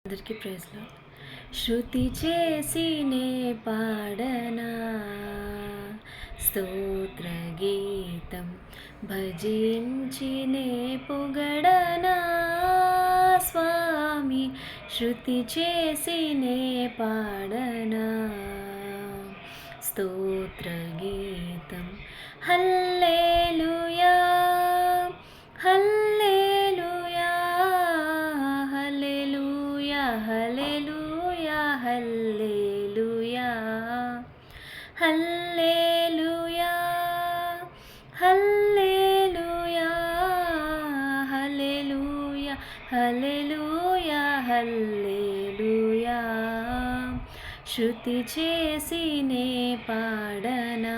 అందరికీ ప్రైజ్లో శృతి చేసినే పాడనా స్తోత్ర గీతం భజించినే పొగడనా స్వామి శృతి చేసినే పాడనా స్తోత్ర గీతం హల్లెలూయా హల్లెలూయా హల్లెలూయా హల్లెలూయా హల్లెలూయా హల్లెలూయా హల్లెలూయా హల్లెలూయా హల్లెలూయా హల్లెలూయా శృతి చేసినే పాడనా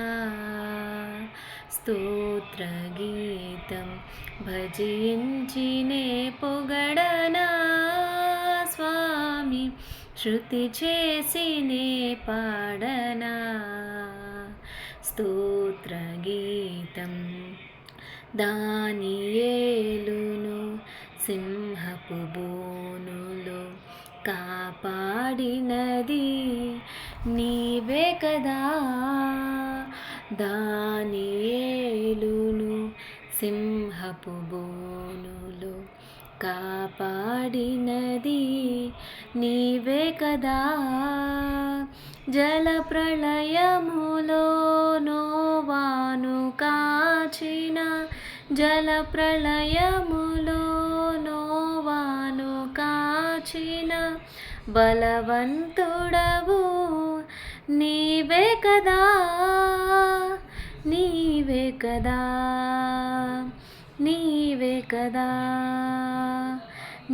స్తోత్ర గీతం భజించినే పొగడనా స్వామి శృతి చేసినే పాడనా స్తోత్ర గీతం దానియేలును సింహపు బోనులో కాపాడినది నీవే కదా దానియేలును సింహపు బోనులో కాపాడినది నీవే కదా జల ప్రళయములో నోవాను కాచిన జల ప్రళయములో నోవాను కాచిన బలవంతుడవు నీవే కదా నీవే కదా నీవే కదా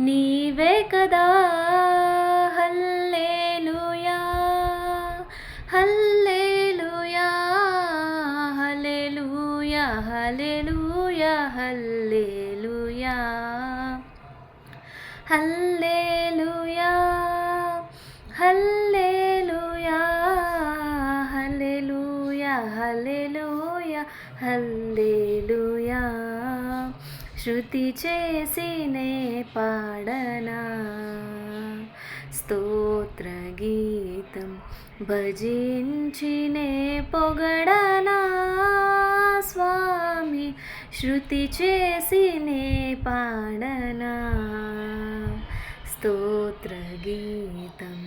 నీవే కదా హల్లెలూయా హల్లెలూయా హల్లెలూయా హల్లెలూయా హల్లెలూయా హల్లెలూయా హల్లెలూయా హల్లెలూయా హల్లెలూయా హల్లెలూయా శృతి చేసినే పాడనా స్తోత్ర గీతం భజించినే పొగడనా స్వామి శృతి చేసినే పాడనా స్తోత్ర గీతం